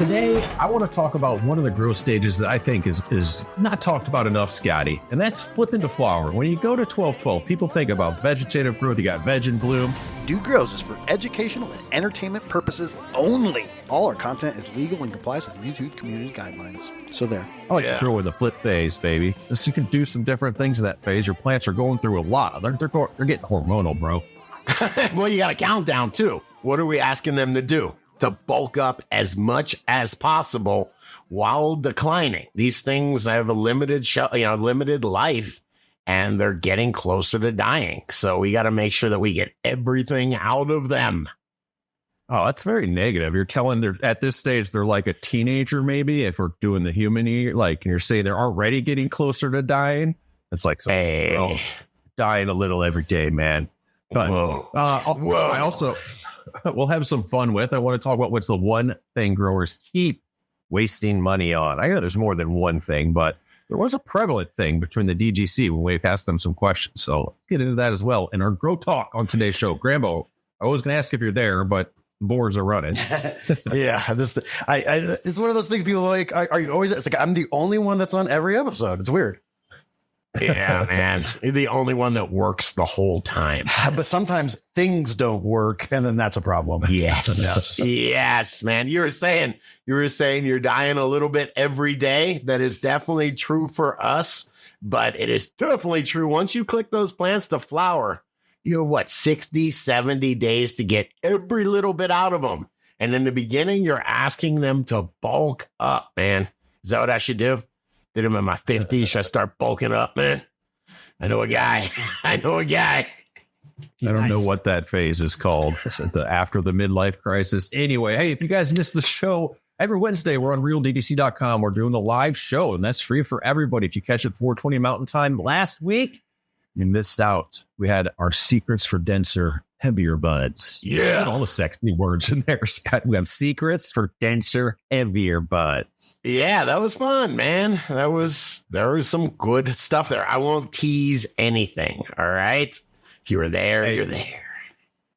Today, I want to talk about one of the growth stages that I think is not talked about enough, Scotty, and that's flipping to flower. When you go to 1212, people think about vegetative growth. You got veg and bloom. Dude Grows is for educational and entertainment purposes only. All our content is legal and complies with YouTube community guidelines. So there. I like to throw in the flip phase, baby. So you can do some different things in that phase. Your plants are going through a lot. They're getting hormonal, bro. Well, you got a countdown, too. What are we asking them to do? To bulk up as much as possible while declining. These things have a limited life, and they're getting closer to dying. So we got to make sure that we get everything out of them. Oh, that's very negative. You're telling they're at this stage, they're like a teenager, maybe, if we're doing the human year, like, and you're saying they're already getting closer to dying. It's like, dying a little every day, man. But, I also, we'll have some fun with. I want to talk about what's the one thing growers keep wasting money on. I know there's more than one thing, but there was a prevalent thing between the DGC when we asked them some questions. So let's get into that as well in our Grow Talk on today's show. Grambo, I was going to ask if you're there, but boards are running. Yeah, it's one of those things people are like, are you always? It's like I'm the only one that's on every episode. It's weird. Yeah, man. You're the only one that works the whole time. But sometimes things don't work, and then that's a problem. Yes. Yes, man. You were saying you're dying a little bit every day. That is definitely true for us, but it is definitely true once you click those plants to flower. You have 60, 70 days to get every little bit out of them. And in the beginning, you're asking them to bulk up, man. Is that what I should do? Did him in my 50s. Should I start bulking up, man? I know a guy. I don't know what that phase is called. After the midlife crisis. Anyway, hey, if you guys missed the show, every Wednesday we're on RealDDC.com. We're doing the live show, and that's free for everybody. If you catch it 4:20 Mountain Time last week, you missed out. We had our secrets for denser, heavier buds. Yeah. All the sexy words in there, Scott. We have secrets for denser, heavier buds. Yeah, that was fun, man. There was some good stuff there. I won't tease anything. All right. If you were there, you're there.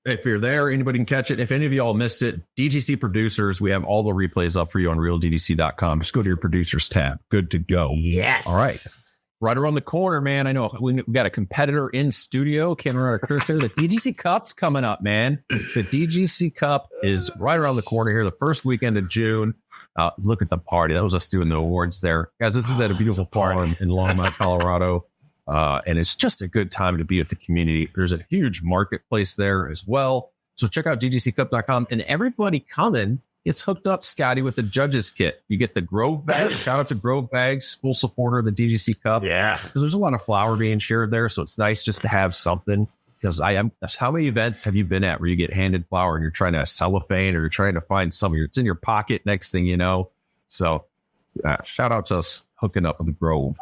If you're there, anybody can catch it. If any of y'all missed it, DGC producers, we have all the replays up for you on RealDDC.com. Just go to your producers tab. Good to go. Yes. All right. Right around the corner, man. I know we got a competitor in studio. Can't run a cursor. The DGC Cup's coming up, man. The DGC Cup is right around the corner here, the first weekend of June. Look at the party. That was us doing the awards there. Guys, this is at a beautiful farm in Longmont, Colorado. And it's just a good time to be with the community. There's a huge marketplace there as well. So check out DGCcup.com. And everybody coming gets hooked up, Scotty, with the judges kit. You get the Grove bag. Shout out to Grove Bags, full supporter of the DGC Cup. Yeah. Because there's a lot of flower being shared there. So it's nice just to have something. Because how many events have you been at where you get handed flower and you're trying to cellophane or you're trying to find some, it's in your pocket next thing you know. So shout out to us hooking up with the Grove.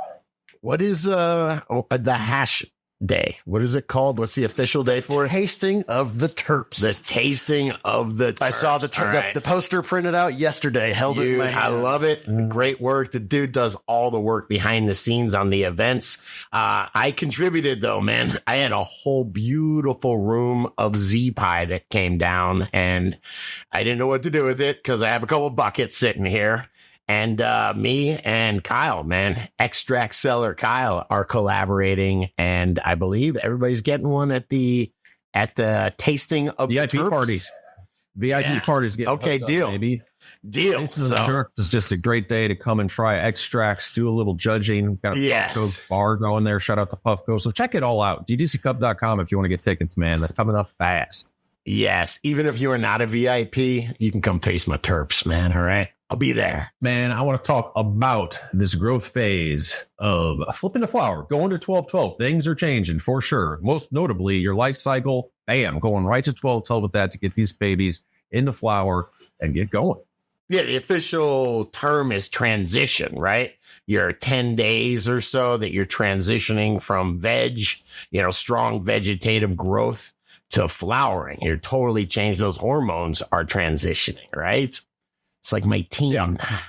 What is the hash day? What is it called? What's the official day for it? Tasting of the terps. The tasting of the terps. I saw the poster printed out yesterday. Held it in my hand. I love it. Great work. The dude does all the work behind the scenes on the events. I contributed though, man. I had a whole beautiful room of Z-Pie that came down, and I didn't know what to do with it because I have a couple buckets sitting here. And me and Kyle, man, extract seller Kyle, are collaborating, and I believe everybody's getting one at the tasting of VIP terps. parties. VIP parties getting okay. Deal, up, maybe. Deal. So it's just a great day to come and try extracts, do a little judging. Got a Puffco's bar going there. Shout out to Puffco. So check it all out. DGCcup.com if you want to get tickets, man. They're coming up fast. Yes, even if you are not a VIP, you can come taste my terps, man. All right. I'll be there. Man, I want to talk about this growth phase of flipping the flower, going to 12-12. Things are changing for sure. Most notably, your life cycle, bam, going right to 12-12 with that to get these babies in the flower and get going. Yeah, the official term is transition, right? Your 10 days or so that you're transitioning from veg, strong vegetative growth to flowering. You're totally changing. Those hormones are transitioning, right? It's like my team. Yeah.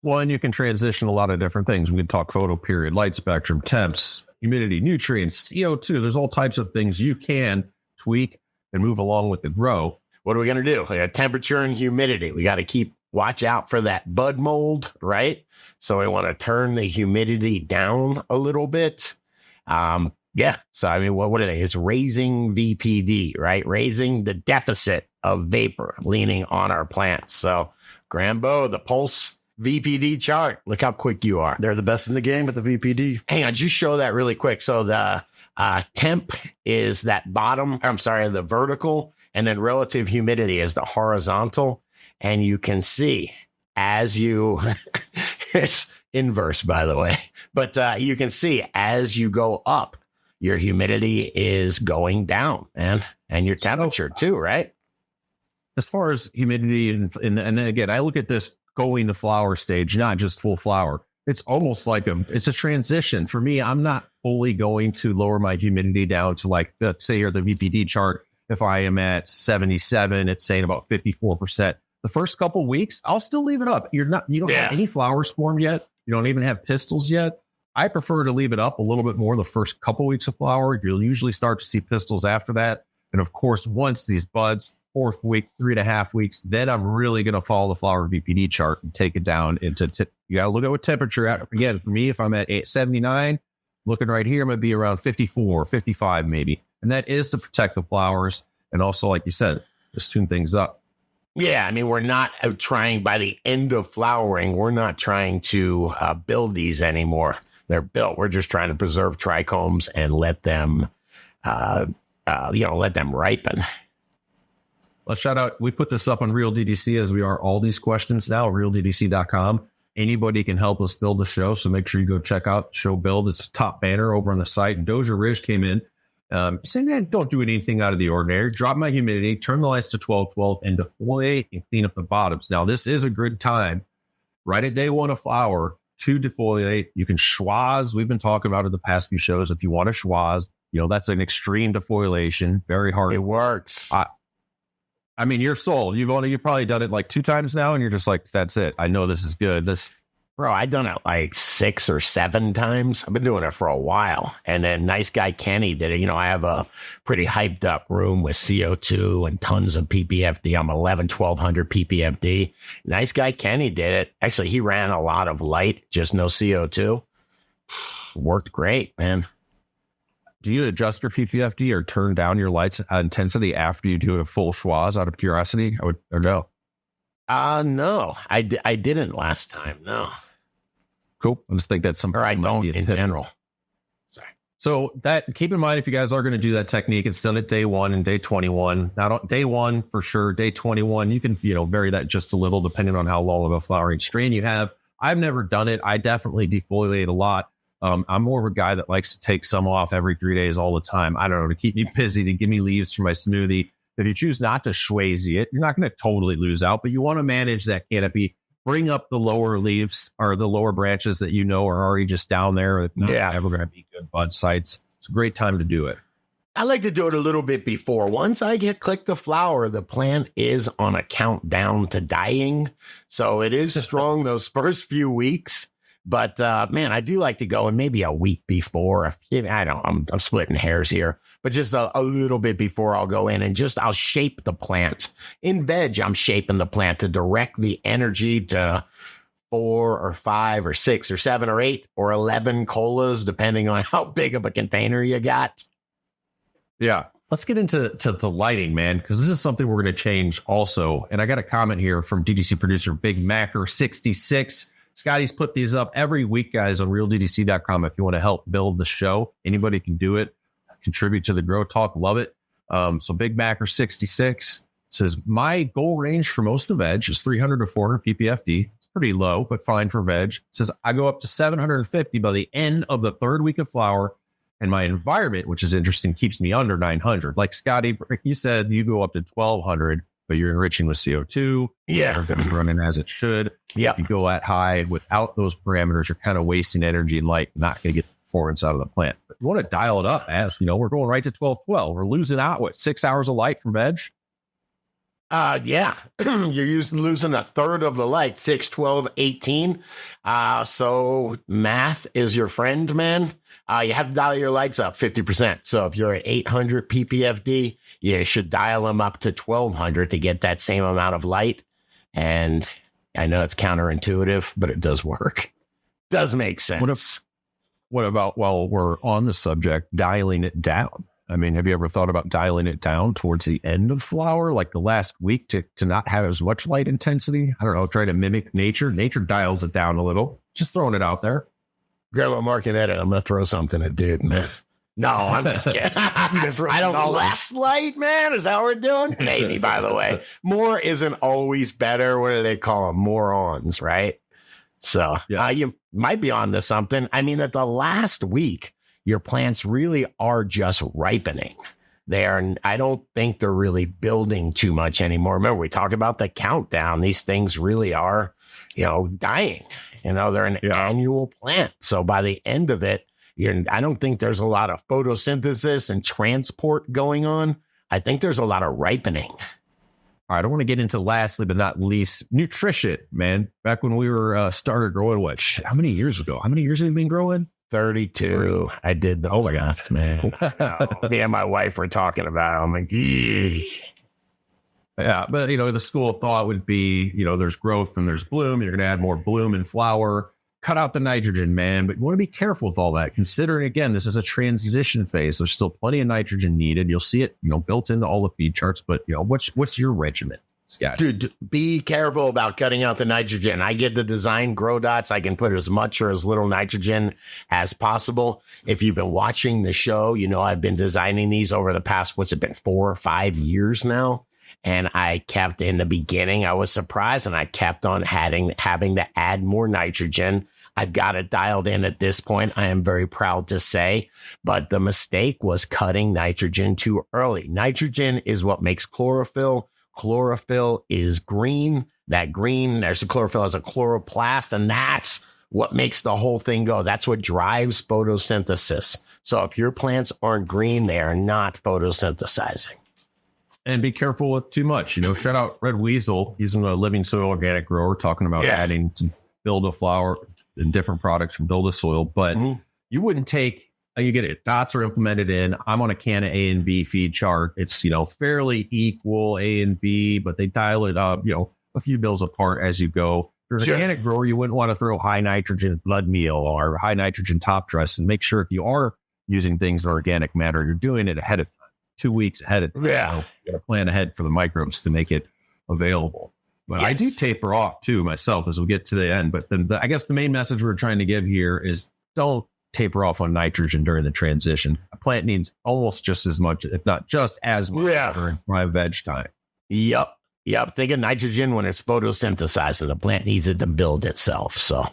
Well, and you can transition a lot of different things. We can talk photo period, light spectrum, temps, humidity, nutrients, CO2. There's all types of things you can tweak and move along with the grow. What are we going to do? Temperature and humidity. We got to keep watch out for that bud mold, right? So we want to turn the humidity down a little bit. Yeah. So, I mean, what are they? It's raising VPD, right? Raising the deficit of vapor leaning on our plants. So, Grambo, the pulse VPD chart. Look how quick you are. They're the best in the game at the VPD. Hang on, just show that really quick. So the temp is that the vertical, and then relative humidity is the horizontal. And you can see as you, it's inverse, by the way, but you can see as you go up, your humidity is going down, and your temperature too, right? As far as humidity, and then again, I look at this going to flower stage, not just full flower. It's almost like it's a transition. For me, I'm not fully going to lower my humidity down to, like, let's say here, the VPD chart. If I am at 77, it's saying about 54%. The first couple weeks, I'll still leave it up. You don't have any flowers formed yet. You don't even have pistils yet. I prefer to leave it up a little bit more the first couple weeks of flower. You'll usually start to see pistils after that. And of course, once these buds, 4th week, 3.5 weeks, then I'm really going to follow the flower VPD chart and take it down into, you got to look at what temperature at. Again, for me, if I'm at 79, looking right here, I'm going to be around 54, 55 maybe. And that is to protect the flowers. And also, like you said, just tune things up. Yeah, I mean, we're not trying, by the end of flowering, we're not trying to build these anymore. They're built. We're just trying to preserve trichomes and let them, let them ripen. Well, shout out. We put this up on Real DDC, as we are all these questions now, realddc.com. Anybody can help us build the show. So make sure you go check out show build. It's a top banner over on the site. And Doja Ridge came in saying, man, don't do anything out of the ordinary. Drop my humidity, turn the lights to 1212 and defoliate and clean up the bottoms. Now, this is a good time right at day one of flower to defoliate. You can schwazz. We've been talking about it in the past few shows. If you want to schwazz, that's an extreme defoliation. Very hard. It works. I mean, you're sold. You've probably done it like 2 times now, and you're just like, that's it. I know this is good. Bro, I've done it like 6 or 7 times. I've been doing it for a while. And then nice guy Kenny did it. I have a pretty hyped up room with CO2 and tons of PPFD. I'm 1200 PPFD. Nice guy Kenny did it. Actually, he ran a lot of light, just no CO2. Worked great, man. Do you adjust your PPFD or turn down your lights intensity after you do a full schwazz, out of curiosity? Or no? No, I didn't last time. No. Cool. I just think that's something. Or I don't in general. Sorry. So keep in mind, if you guys are going to do that technique, it's done at day 1 and day 21. Now, day 1 for sure. Day 21, you can vary that just a little depending on how long of a flowering strain you have. I've never done it. I definitely defoliate a lot. I'm more of a guy that likes to take some off every 3 days all the time. I don't know, to keep me busy, to give me leaves for my smoothie. If you choose not to schwazy it, you're not going to totally lose out, but you want to manage that canopy. Bring up the lower leaves or the lower branches that are already just down there. Not ever going to be good bud sites. It's a great time to do it. I like to do it a little bit before. Once I click the flower, the plant is on a countdown to dying. So it is strong those first few weeks. But man, I do like to go and maybe a week before. I'm splitting hairs here, but just a little bit before I'll go in and I'll shape the plant. In veg, I'm shaping the plant to direct the energy to 4 or 5 or 6 or 7 or 8 or 11 colas, depending on how big of a container you got. Yeah. Let's get into the lighting, man, because this is something we're going to change also. And I got a comment here from DDC producer Big Macker 66. Scotty's put these up every week, guys, on realddc.com. If you want to help build the show, anybody can do it. Contribute to the Grow Talk. Love it. So Big Macker 66 says, my goal range for most of veg is 300 to 400 ppfd. It's pretty low, but fine for veg. Says I go up to 750 by the end of the 3rd week of flower. And my environment, which is interesting, keeps me under 900. Like Scotty, you said you go up to 1200. But you're enriching with CO2. Yeah. They're going to be running as it should. Yeah. If you go at high without those parameters, you're kind of wasting energy and light, not going to get the performance out of the plant. But you want to dial it up we're going right to 1212. We're losing out, 6 hours of light from veg? Yeah. You're losing a third of the light, 6, 12, 18. So math is your friend, man. You have to dial your lights up 50%. So if you're at 800 ppfd, you should dial them up to 1200 to get that same amount of light. And I know it's counterintuitive, but it does work. Does make sense. What about, while we're on the subject, dialing it down? I mean, have you ever thought about dialing it down towards the end of flower, like the last week, to not have as much light intensity? I don't know, try to mimic nature. Nature dials it down a little. Just throwing it out there. Grab a mark and edit. I'm going to throw something at dude, man. No, I'm just kidding. I don't less light, man. Is that what we're doing? Maybe, by the way. More isn't always better. What do they call them? Morons, right? So you might be on to something. I mean, at the last week, your plants really are just ripening. I don't think they're really building too much anymore. Remember, we talked about the countdown. These things really are, dying. They're an annual plant. So by the end of it, I don't think there's a lot of photosynthesis and transport going on. I think there's a lot of ripening. All right, I want to get into lastly, but not least, nutrition, man. Back when we were started growing, how many years ago? How many years have you been growing? 32. I did. Oh my gosh, man. Me and my wife were talking about it. I'm like, yeah, but the school of thought would be, there's growth and there's bloom. You're going to add more bloom and flower. Cut out the nitrogen, man. But you want to be careful with all that. Considering, again, this is a transition phase. There's still plenty of nitrogen needed. You'll see it, built into all the feed charts. But, what's your regimen, Scott? Dude, be careful about cutting out the nitrogen. I get the design grow dots. I can put as much or as little nitrogen as possible. If you've been watching the show, I've been designing these over the past, 4 or 5 years now. And I kept, in the beginning, I was surprised, and I kept on having to add more nitrogen. I've got it dialed in at this point, I am very proud to say. But the mistake was cutting nitrogen too early. Nitrogen is what makes chlorophyll. Chlorophyll is green. That green, there's the chlorophyll as a chloroplast, and that's what makes the whole thing go. That's what drives photosynthesis. So if your plants aren't green, they are not photosynthesizing. And be careful with too much. Shout out Red Weasel. He's a living soil organic grower talking about adding to build a flower and different products from build a soil. But you wouldn't take, you get it. Dots are implemented in. I'm on a can of A and B feed chart. It's, fairly equal A and B, but they dial it up, a few mils apart as you go. If you're an organic grower, you wouldn't want to throw high nitrogen blood meal or high nitrogen top dress, and make sure if you are using things in organic matter, you're doing it ahead of time. 2 weeks ahead of time. Yeah. You got to plan ahead for the microbes to make it available. But I do taper off too myself as we get to the end. But then I guess the main message we're trying to give here is don't taper off on nitrogen during the transition. A plant needs almost just as much, if not just as much during my veg time. Yep. Think of nitrogen when it's photosynthesized, and the plant needs it to build itself. So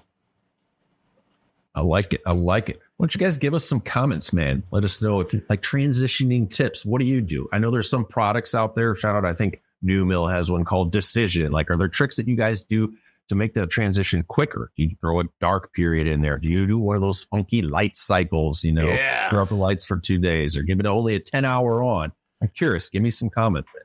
I like it. Why don't you guys give us some comments, man? Let us know if you like transitioning tips. What do you do? I know there's some products out there. Shout out, I think New Mill has one called Decision. Are there tricks that you guys do to make the transition quicker? Do you throw a dark period in there? Do you do one of those funky light cycles, throw up the lights for 2 days, or give it only a 10-hour on? I'm curious. Give me some comments, man.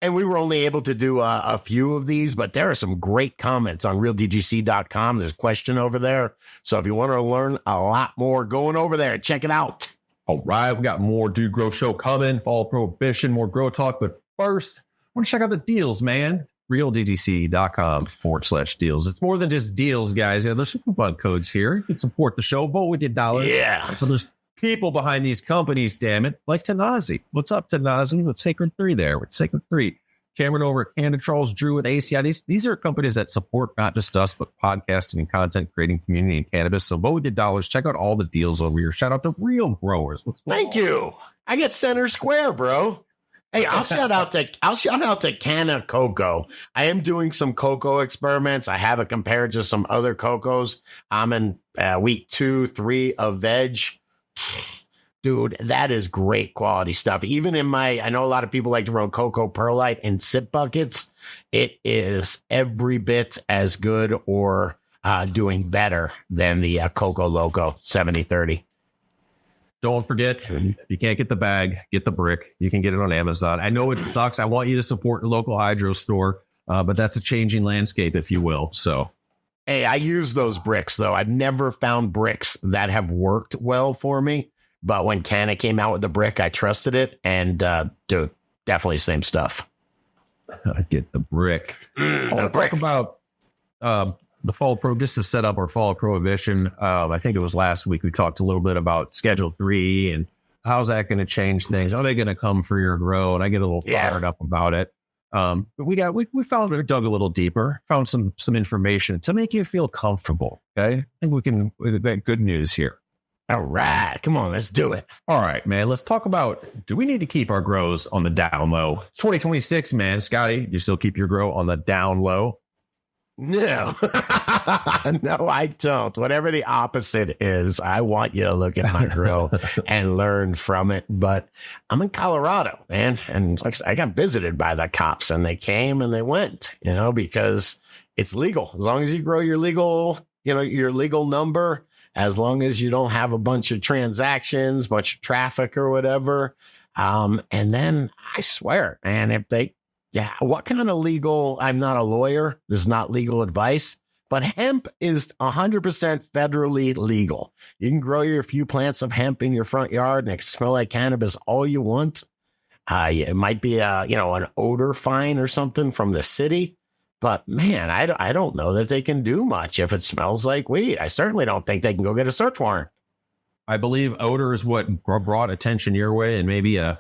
And we were only able to do a few of these, but there are some great comments on realdgc.com. There's a question over there. So if you want to learn a lot more, going over there, check it out. All right. We got more Dude Grow Show coming. Fall Prohibition, more Grow Talk. But first, I want to check out the deals, man. realdgc.com/deals. It's more than just deals, guys. There's some coupon codes here. You can support the show. Vote with your dollars. Yeah. So there's people behind these companies, damn it, like Tanazi. What's up, Tanazi? With Sacred 3 there. With Sacred 3. Cameron over at Canada, Charles Drew with ACI. These are companies that support not just us, but podcasting and content creating community and cannabis. So vote with your dollars. Check out all the deals over here. Shout out to Real Growers. Thank you. I get center square, bro. Hey, I'll shout out to Canna Cocoa. I am doing some cocoa experiments. I have it compared to some other cocos. I'm in week 2, 3 of veg. Dude, that is great quality stuff. Even in I know a lot of people like to run cocoa perlite in sip buckets. It is every bit as good or doing better than the Coco Loco 7030. Don't forget, if you can't get the bag, get the brick. You can get it on Amazon. I know it sucks. I want you to support your local hydro store, but that's a changing landscape, if you will. So, hey, I use those bricks, though. I've never found bricks that have worked well for me. But when Canna came out with the brick, I trusted it. And, dude, definitely same stuff. I get the brick. The brick. Talk about the fall just to set up our fall prohibition. I think it was last week we talked a little bit about Schedule 3 and how's that going to change things? Are they going to come for your grow? And I get a little fired up about it. But we dug a little deeper, found some information to make you feel comfortable. Okay, I think we get good news here. All right, come on, let's do it. All right, man. Let's talk about, do we need to keep our grows on the down low? 2026, man. Scotty, you still keep your grow on the down low? No, no, I don't. Whatever the opposite is, I want you to look at my grow and learn from it. But I'm in Colorado, man. And like I got visited by the cops and they came and they went, because it's legal. As long as you grow your legal number, as long as you don't have a bunch of transactions, bunch of traffic or whatever. And then I swear, man, what kind of legal? I'm not a lawyer. This is not legal advice, but hemp is 100% federally legal. You can grow your few plants of hemp in your front yard and it can smell like cannabis all you want. It might be an odor fine or something from the city, but man, I don't know that they can do much if it smells like weed. I certainly don't think they can go get a search warrant. I believe odor is what brought attention your way, and maybe a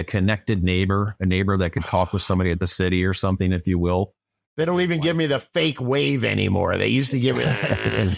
connected neighbor, a neighbor that could talk with somebody at the city or something, if you will. They don't even give me the fake wave anymore. They used to give me that.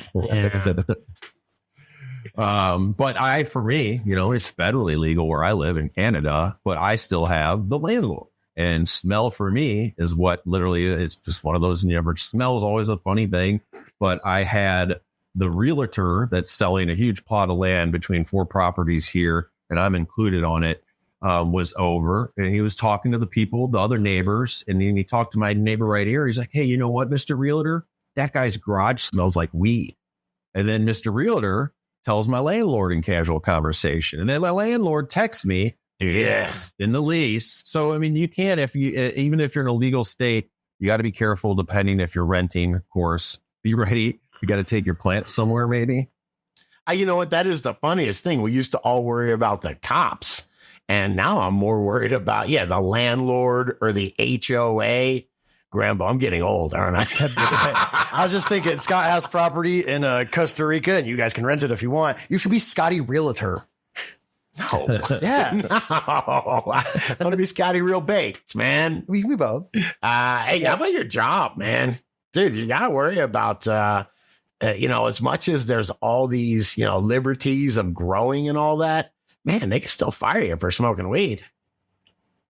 But for me, it's federally legal where I live in Canada, but I still have the landlord. And smell for me is what literally, it's just one of those, smell is always a funny thing. But I had the realtor that's selling a huge plot of land between 4 properties here, and I'm included on it, was over, and he was talking to the people, the other neighbors, and then he talked to my neighbor right here. He's like, hey, you know what, Mr. Realtor? That guy's garage smells like weed. And then Mr. Realtor tells my landlord in casual conversation. And then my landlord texts me, in the lease. So, I mean, you can't, even if you're in a legal state, you got to be careful depending if you're renting, of course. Be ready. You got to take your plants somewhere, maybe. You know what? That is the funniest thing. We used to all worry about the cops. And now I'm more worried about, the landlord or the HOA. Grambo, I'm getting old, aren't I? I was just thinking, Scott has property in Costa Rica, and you guys can rent it if you want. You should be Scotty Realtor. No. Yeah. No. I want to be Scotty Real Baked, man. We can be both. Hey, how about your job, man? Dude, you got to worry about, as much as there's all these, liberties of growing and all that, man, they can still fire you for smoking weed.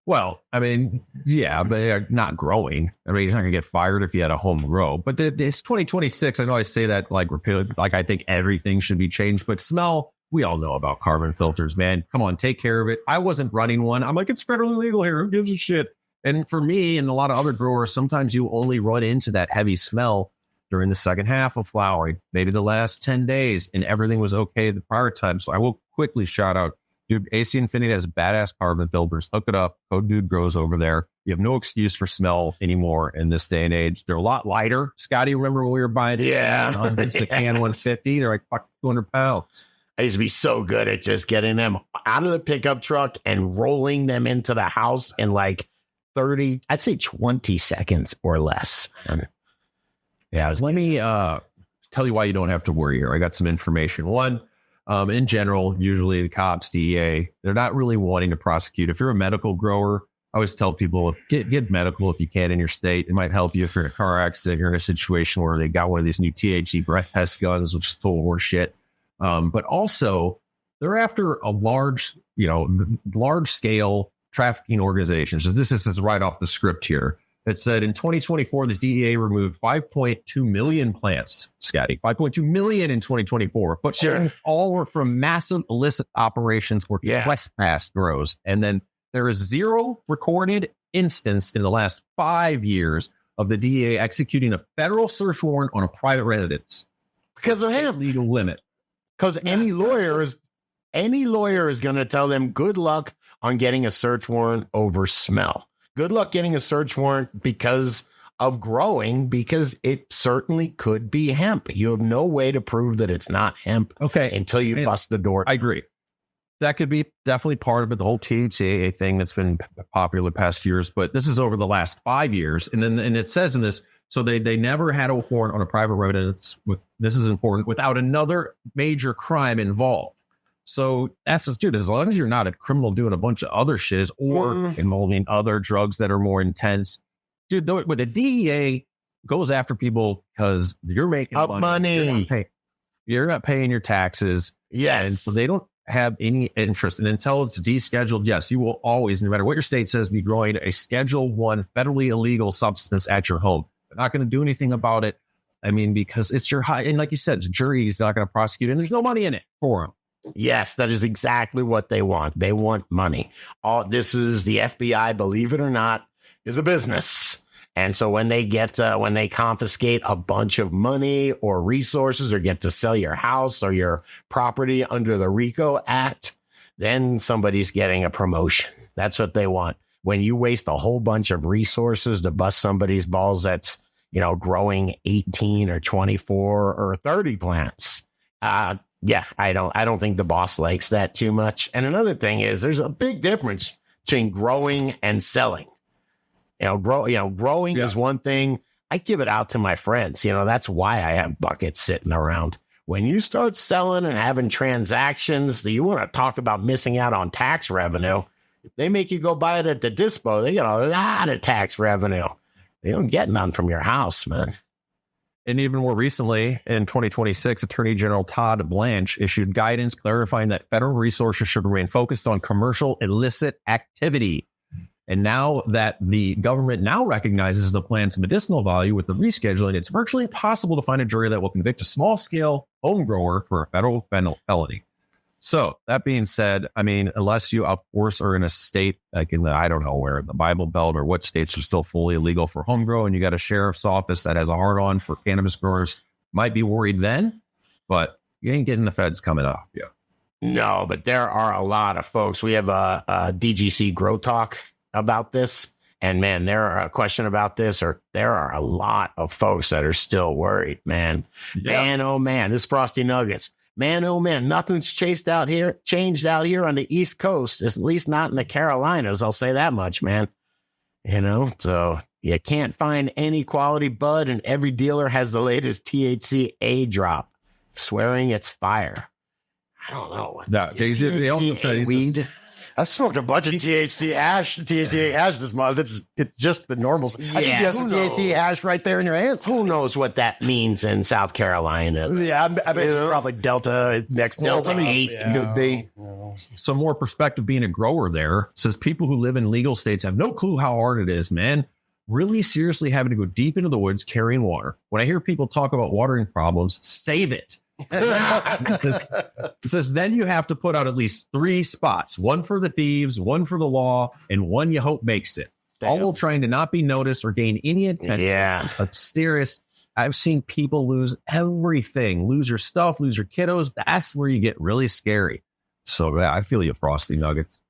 Well, I mean, yeah, but they're not growing. I mean, you're not going to get fired if you had a home grow. But it's 2026. I know I say that like repeatedly, like I think everything should be changed. But smell, we all know about carbon filters, man. Come on, take care of it. I wasn't running one. I'm like, it's federally legal here. Who gives a shit? And for me and a lot of other growers, sometimes you only run into that heavy smell during the second half of flowering, maybe the last 10 days, and everything was okay the prior time. So I will quickly shout out, dude, AC Infinity has badass carbon filters. Look it up. Code Dude Grows over there. You have no excuse for smell anymore in this day and age. They're a lot lighter. Scotty, remember when we were buying it? Yeah. It's the can 150. They're like fuck 200 pounds. I used to be so good at just getting them out of the pickup truck and rolling them into the house in like 30, I'd say 20 seconds or less. Let me tell you why you don't have to worry here. I got some information. One, in general, usually the cops, DEA, they're not really wanting to prosecute. If you're a medical grower, I always tell people, get medical if you can in your state. It might help you if you're in a car accident, you're in a situation where they got one of these new THC breath test guns, which is total horse shit. But also, they're after a large scale trafficking organizations. So this is right off the script here. It said in 2024, the DEA removed 5.2 million plants, Scotty, 5.2 million in 2024. But sure, all were from massive illicit operations or trespass grows. And then there is zero recorded instance in the last 5 years of the DEA executing a federal search warrant on a private residence because of him. Legal limit. Because any lawyer is going to tell them good luck on getting a search warrant over smell. Good luck getting a search warrant because of growing, because it certainly could be hemp. You have no way to prove that it's not hemp until you bust the door. I agree. That could be definitely part of it, the whole THCA thing that's been popular the past years, but this is over the last 5 years. And it says in this, So they never had a warrant on a private residence. This is important, without another major crime involved. So that's just, dude, as long as you're not a criminal doing a bunch of other shit or involving other drugs that are more intense, dude, with the DEA goes after people because you're making money. You're not paying your taxes. Yes. And so they don't have any interest. And until it's descheduled, yes, you will always, no matter what your state says, be growing a Schedule 1 federally illegal substance at your home. They're not going to do anything about it. I mean, because it's your high. And like you said, the jury is not going to prosecute, and there's no money in it for them. Yes, that is exactly what they want. They want money. All this is the FBI, believe it or not, is a business. And so when they confiscate a bunch of money or resources or get to sell your house or your property under the RICO Act, then somebody's getting a promotion. That's what they want. When you waste a whole bunch of resources to bust somebody's balls that's, growing 18 or 24 or 30 plants. Yeah, I don't think the boss likes that too much. And another thing is there's a big difference between growing and selling. Growing is one thing. I give it out to my friends. That's why I have buckets sitting around. When you start selling and having transactions, you want to talk about missing out on tax revenue. If they make you go buy it at the dispo, they get a lot of tax revenue. They don't get none from your house, man. And even more recently, in 2026, Attorney General Todd Blanche issued guidance clarifying that federal resources should remain focused on commercial illicit activity. And now that the government now recognizes the plan's medicinal value with the rescheduling, it's virtually impossible to find a jury that will convict a small-scale home grower for a federal felony. So that being said, I mean, unless you, of course, are in a state like I don't know where, the Bible Belt or what states are still fully illegal for home grow, and you got a sheriff's office that has a hard on for cannabis growers, might be worried then, but you ain't getting the feds coming up. Yeah. No, but there are a lot of folks. We have a DGC Grow Talk about this. And man, there are a question about this, or there are a lot of folks that are still worried, man. Yeah. Man, oh man, this Frosty Nuggets. Man, oh man, nothing's changed out here on the East Coast, at least not in the Carolinas. I'll say that much, man. So you can't find any quality bud, and every dealer has the latest THC drop, swearing it's fire. I don't know. No, they also said weed. I've smoked a bunch of THC hash this month. It's just the normals. Yeah, I think you have some THC hash right there in your hands. Who knows what that means in South Carolina? Yeah, I bet it's probably Delta next. Delta 8 could be. Some more perspective being a grower there says people who live in legal states have no clue how hard it is, man. Really seriously having to go deep into the woods carrying water. When I hear people talk about watering problems, save it. It says then you have to put out at least 3 spots, one for the thieves, one for the law, and one you hope makes it. Damn. All while trying to not be noticed or gain any attention. Yeah. But serious, I've seen people lose everything, lose your stuff, lose your kiddos. That's where you get really scary. So yeah, I feel you, Frosty Nuggets.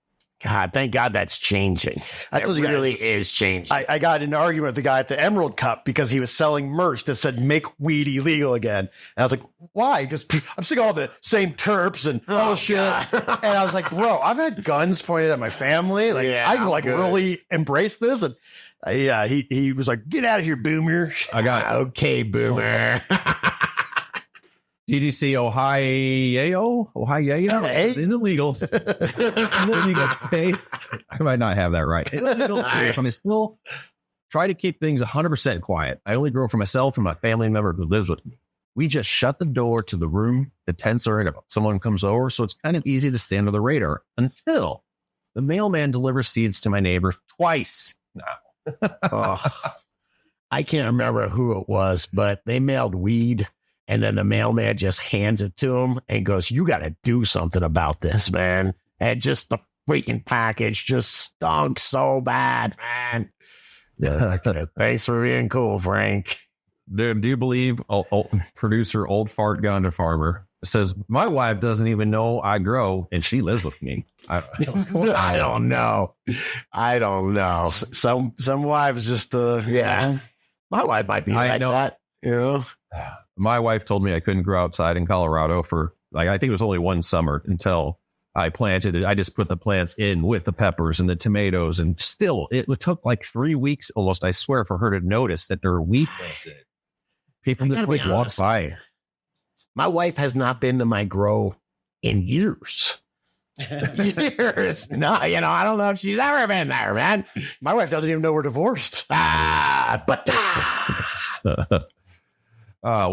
God, thank God that's changing. It really is changing. I got in an argument with the guy at the Emerald Cup because he was selling merch that said make weed illegal again. And I was like, why? Because I'm seeing all the same terps and bullshit. And I was like, bro, I've had guns pointed at my family. Like, I can really embrace this. And he was like, get out of here, boomer. I got okay, boomer. DDC Ohio, is in illegals. Hey, I might not have that right. I still try to keep things 100% quiet. I only grow for myself and my family member who lives with me. We just shut the door to the room the tents are in if someone comes over, so it's kind of easy to stay under the radar until the mailman delivers seeds to my neighbor twice now. I can't remember who it was, but they mailed weed. And then the mailman just hands it to him and goes, you got to do something about this, man. And just the freaking package just stunk so bad, man. Yeah, thanks for being cool, Frank. Dude, do you believe producer Old Fart Gone to Farmer says, my wife doesn't even know I grow and she lives with me. I don't know. Some wives just, my wife might be like that, My wife told me I couldn't grow outside in Colorado for I think it was only one summer until I planted it. I just put the plants in with the peppers and the tomatoes, and still it took like 3 weeks almost, I swear, for her to notice that there are weed plants in it. People just like walk by. My wife has not been to my grow in years. Years. No, I don't know if she's ever been there, man. My wife doesn't even know we're divorced. Well,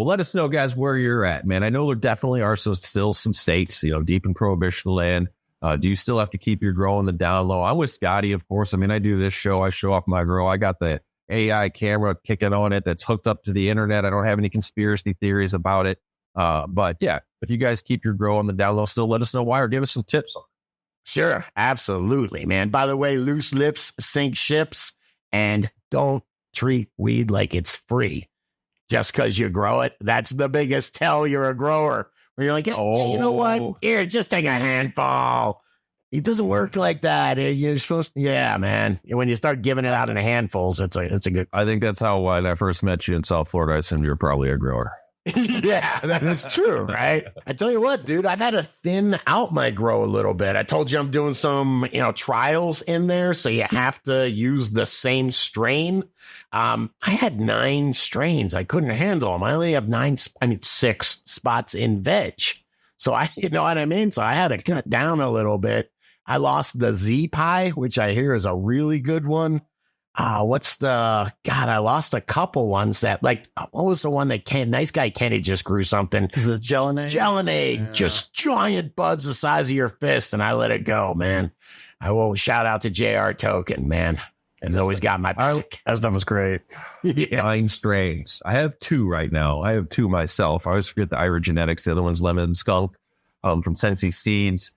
let us know, guys, where you're at, man. I know there definitely are still some states, deep in prohibition land. Do you still have to keep your grow on the down low? I'm with Scotty, of course. I mean, I do this show. I show off my grow. I got the AI camera kicking on it that's hooked up to the internet. I don't have any conspiracy theories about it. But yeah, if you guys keep your grow on the down low, still let us know why or give us some tips on it. Sure. Absolutely, man. By the way, loose lips sink ships, and don't treat weed like it's free just because you grow it. That's the biggest tell you're a grower. Where you're like, hey, you know what? Here, just take a handful. It doesn't work like that. You're supposed to, yeah, man. When you start giving it out in handfuls, it's a good. I think that's how when I first met you in South Florida, I assumed you're probably a grower. Yeah, that is true, right? I tell you what, dude, I've had to thin out my grow a little bit. I told you I'm doing some, trials in there, so you have to use the same strain. I had 9 strains. I couldn't handle them. I only have 6 spots in veg. So you know what I mean? So I had to cut down a little bit. I lost the Z Pie, which I hear is a really good one. I lost a couple ones that, like, what was the one that Nice Guy Kenny just grew something? Is it Gelinade? Gelinade, just giant buds the size of your fist, and I let it go, man. I will shout out to JR Token, man. He's always got my back. That stuff was great. Yes. 9 strains. I have 2 right now. I have 2 myself. I always forget the Ira Genetics. The other one's Lemon Skunk from Sensi Seeds.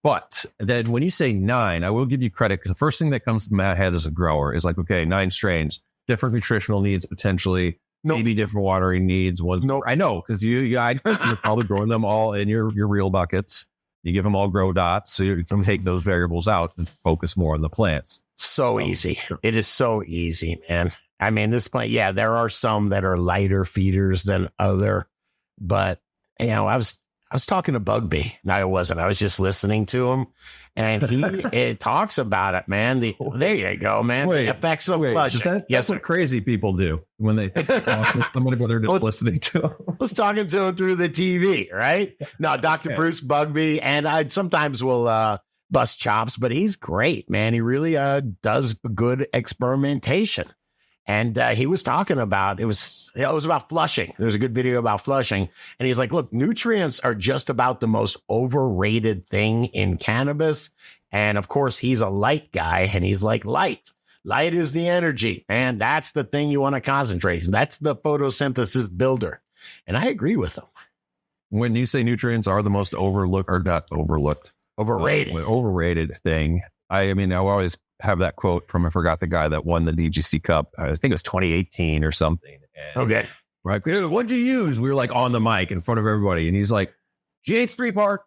But then when you say 9, I will give you credit, because the first thing that comes to my head as a grower is like, okay, 9 strains, different nutritional needs potentially, maybe different watering needs. I know, because you're probably growing them all in your real buckets. You give them all grow dots, so you can take those variables out and focus more on the plants. So easy. It is so easy, man. I mean, this plant, yeah, there are some that are lighter feeders than other, but I was talking to Bugbee. No, I wasn't. I was just listening to him, and it talks about it, man. There you go, man. Wait, the effects of flushing. That's what crazy people do when they think somebody, but they're just listening to him. I was talking to him through the TV, right? No, Dr. Bruce Bugbee, and I sometimes will bust chops, but he's great, man. He really does good experimentation. And he was talking about, it was about flushing. There's a good video about flushing. And he's like, look, nutrients are just about the most overrated thing in cannabis. And of course, he's a light guy. And he's like, light is the energy. And that's the thing you want to concentrate on. That's the photosynthesis builder. And I agree with him. When you say nutrients are the most overrated thing, I mean, I always have that quote from, I forgot the guy that won the DGC Cup. I think it was 2018 or something. And okay. Right. What'd you use? We were like on the mic in front of everybody. And he's like, GH3 part.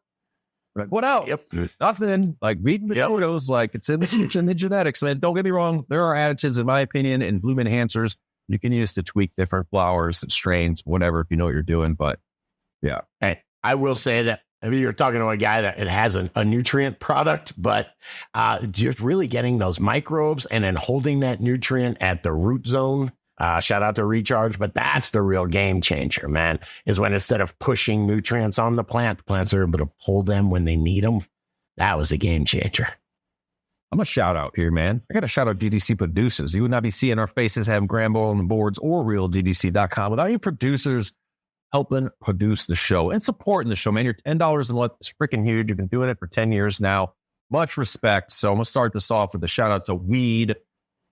We're like, what else? Yep. Nothing. Like wheat potatoes, like it's in the genetics, man. Don't get me wrong. There are additives, in my opinion, and bloom enhancers you can use to tweak different flowers and strains, whatever, if you know what you're doing. But yeah. Hey, I will say that, I mean, you're talking to a guy that it has a nutrient product, but just really getting those microbes and then holding that nutrient at the root zone. Shout out to Recharge, but that's the real game changer, man, is when instead of pushing nutrients on the plants are able to pull them when they need them. That was a game changer. I'm a shout out here, man. I got to shout out DDC producers. You would not be seeing our faces having Grambo on the boards or RealDDC.com without you producers helping produce the show and supporting the show, man. You're $10 and it's freaking huge. You've been doing it for 10 years now. Much respect. So I'm going to start this off with a shout out to Weed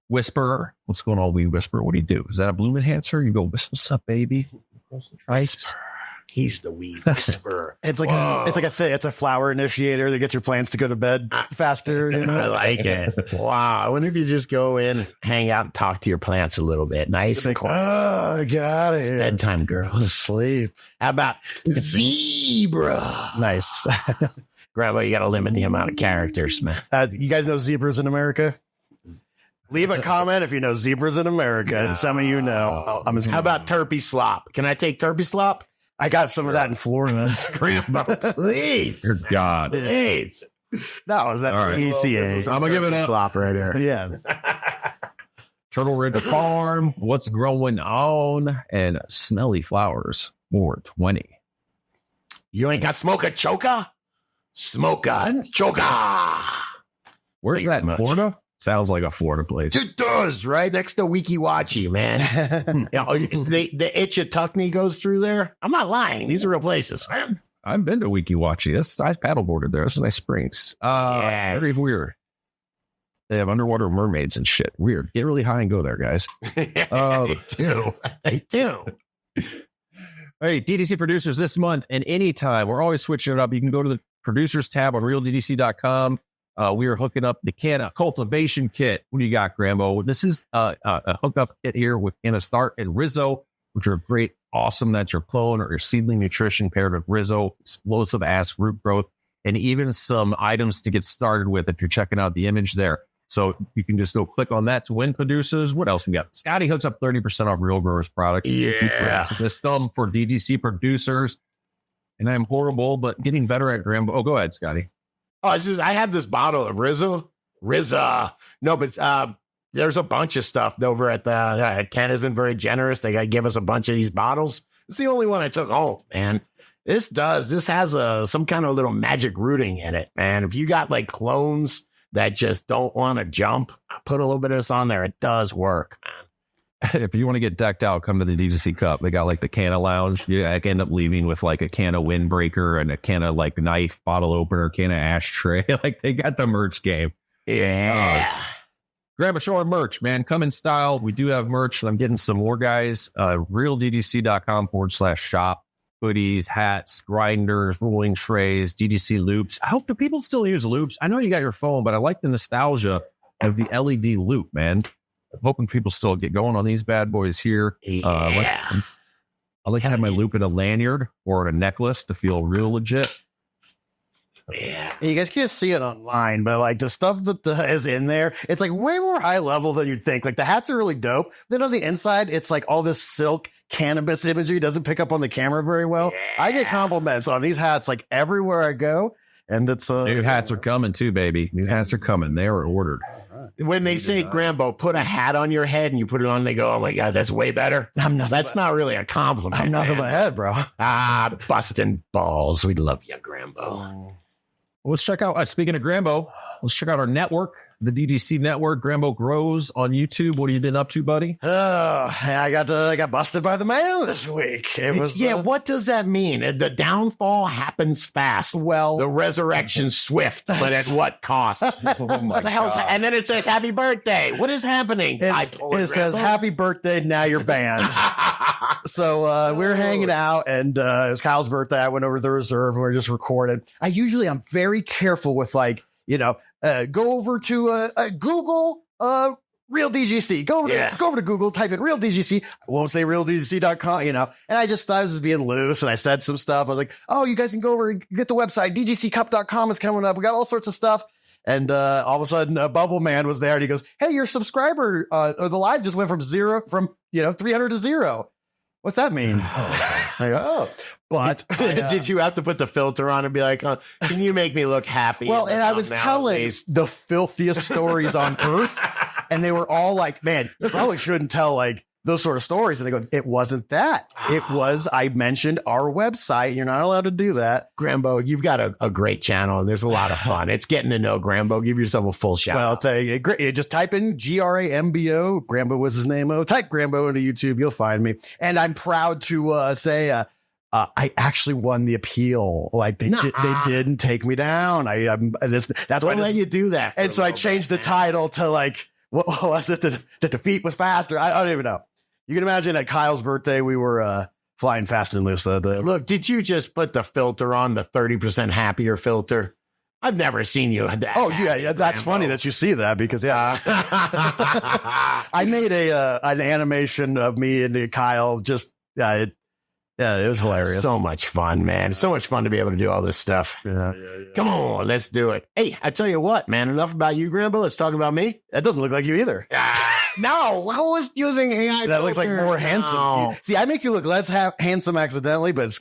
Whisperer. What's going on, Weed Whisperer? What do you do? Is that a bloom enhancer? You go, what's up, baby? Whisper. He's the Weed Whisperer. It's a flower initiator that gets your plants to go to bed faster. I like it. Wow. I wonder if you just go in, hang out, and talk to your plants a little bit. Nice and quiet. Oh, get out of here. Bedtime, girls. Sleep. How about zebra? Nice. Grambo, you got to limit the amount of characters, man. You guys know zebras in America? Leave a comment if you know zebras in America. No. Some of you know. How about Terpy Slop? Can I take Terpy Slop? I got some of that in Florida. Grambo, please. Dear God. Please. That was that All right. TCA. I'm gonna give it up. Slop right here. Yes. Turtle Ridge Farm, What's Growing On, and Smelly Flowers, 420. You ain't got Smoker Choker? Smoker Choker. Where's that in Florida? Sounds like a Florida place. It does, right next to Wiki Wachi, man. The Itchituckney goes through there. I'm not lying. These are real places, man. I've been to Wiki Wachi. I paddleboarded there. It's nice springs. Very weird. They have underwater mermaids and shit. Weird. Get really high and go there, guys. They do. They do. Hey, DDC producers this month and anytime. We're always switching it up. You can go to the producers tab on realddc.com. We are hooking up the Canna cultivation kit. What do you got, Grambo? This is a hookup kit here with Canna Start and Rizzo, which are great. Awesome. That's your clone or your seedling nutrition paired with Rizzo, explosive ass root growth, and even some items to get started with if you're checking out the image there. So you can just go click on that to win producers. What else we got? Scotty hooks up 30% off Real Growers products. Yeah. System for DDC producers. And I'm horrible, but getting better at Grambo. Oh, go ahead, Scotty. Oh, it's just, I have this bottle of Rizzo. No, but there's a bunch of stuff over at the Canada's been very generous. They give us a bunch of these bottles. It's the only one I took home, man. This has some kind of little magic rooting in it, man. If you got like clones that just don't want to jump, put a little bit of this on there. It does work, man. If you want to get decked out, come to the DDC Cup. They got like the Canna Lounge. You end up leaving with like a Canna windbreaker and a Canna like knife, bottle opener, Canna ashtray. Like they got the merch game. Yeah. Grab a show of merch, man. Come in style. We do have merch, and I'm getting some more, guys. RealDDC.com/shop. Hoodies, hats, grinders, rolling trays, DDC loops. I hope do people still use loops? I know you got your phone, but I like the nostalgia of the LED loop, man. I'm hoping people still get going on these bad boys here. I like to have my loop in a lanyard or in a necklace to feel real legit. Yeah. You guys can't see it online, but like the stuff that is in there, it's like way more high level than you'd think. Like the hats are really dope. Then on the inside, it's like all this silk cannabis imagery doesn't pick up on the camera very well. Yeah. I get compliments on these hats like everywhere I go. And it's new hats are coming too, baby. New hats are coming. They are ordered. When they say, Grambo, put a hat on your head and you put it on, they go, oh my God, that's way better. That's not really a compliment. I'm nothing but head, bro. Busting balls. We love you, Grambo. Let's check out, speaking of Grambo, let's check out our network, the DDC network. Grambo Grows on YouTube. What have you been up to, buddy? I got busted by the mail this week. What does that mean? The downfall happens fast. Well, the resurrection swift, but at what cost? What the hell's that? And then it says happy birthday. What is happening? It says happy birthday. Now you're banned. So we're hanging out, and it's Kyle's birthday. I went over to the reserve, and we're just recording. I'm very careful with go over to Google Real DGC. Go over to Google, type in Real DGC. I won't say realdgc.com, and I was just being loose, and I said some stuff. I was like, oh, you guys can go over and get the website. DGCcup.com is coming up. We got all sorts of stuff. And all of a sudden, Bubble Man was there, and he goes, hey, your subscriber, or the live just went from 300 to 0. What's that mean? I go, but did you have to put the filter on and be like, can you make me look happy? Well, and I was telling the filthiest stories on earth, and they were all like, man, you probably shouldn't tell like those sort of stories. And they go, it wasn't that. It was, I mentioned our website. You're not allowed to do that. Grambo, you've got a great channel, and there's a lot of fun. It's getting to know Grambo. Give yourself a full shout. Well, just type in Grambo. Grambo was his name. Type Grambo into YouTube. You'll find me. And I'm proud to say, I actually won the appeal. Like they didn't take me down. That's why I let you do that. And so I changed the title to like, what was it? The defeat was faster. I don't even know. You can imagine at Kyle's birthday, we were flying fast and loose that day. Look, did you just put the filter on, the 30% happier filter? I've never seen you. Oh, yeah. That's funny that you see that because, I made an animation of me and Kyle. Just, it was hilarious. So much fun, man. So much fun to be able to do all this stuff. Yeah. Come on, let's do it. Hey, I tell you what, man, enough about you, Grambo. Let's talk about me. That doesn't look like you either. No, who was using AI? That looks like filter? more handsome. No. See, I make you look less handsome accidentally, but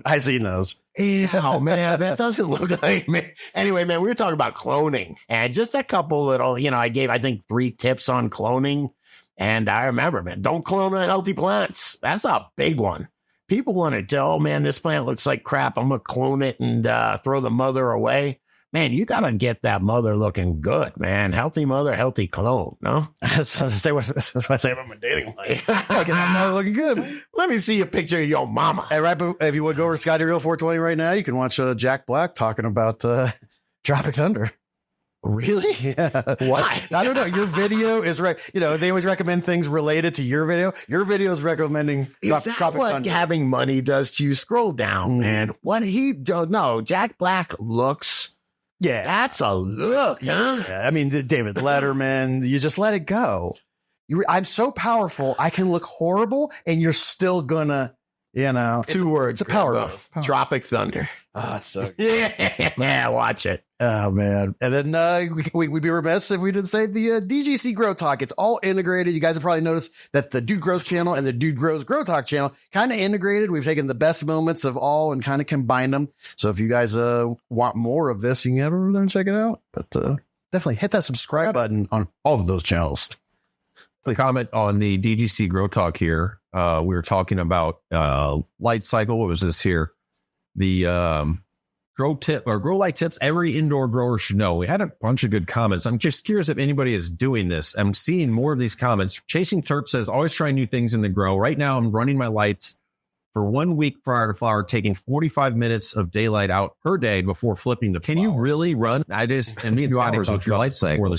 I see those. Oh man, that doesn't look like me. Anyway, man, we were talking about cloning and just a couple little, I gave, I think 3 tips on cloning. And I remember, man, don't clone unhealthy plants. That's a big one. People want to tell, oh man, this plant looks like crap. I'm going to clone it and throw the mother away. Man, you got to get that mother looking good, man. Healthy mother, healthy clone, no? That's what I say about my dating life. I get that mother looking good. Let me see a picture of your mama. Hey, right, but if you would go over to Scotty Real 420 right now, you can watch Jack Black talking about Tropic Thunder. Really? Yeah. Why? I don't know. Your video is right. They always recommend things related to your video. Your video is recommending Is that Tropic what Thunder. having money does to you? Scroll down, man. What he don't know. Jack Black looks. Yeah. That's a look, huh? I mean, David Letterman, you just let it go. I'm so powerful. I can look horrible and you're still gonna, 2 words. It's a power Grambo. move. Power. Tropic Thunder. Oh, it's so Yeah, watch it. Oh, man. And then we'd be remiss if we didn't say the DGC Grow Talk. It's all integrated. You guys have probably noticed that the Dude Grows channel and the Dude Grows Grow Talk channel kind of integrated. We've taken the best moments of all and kind of combined them. So if you guys want more of this, you can head over there and check it out. But definitely hit that subscribe button on all of those channels. Please. Comment on the DGC Grow Talk here. We were talking about light cycle. What was this here? The grow light tips every indoor grower should know. We had a bunch of good comments. I'm just curious if anybody is doing this. I'm seeing more of these comments. Chasing Terp says, always try new things in the grow. Right now, I'm running my lights for 1 week prior to flower, taking 45 minutes of daylight out per day before flipping the flowers. Can you really run? I just, and me and Scotty talked your light cycle. I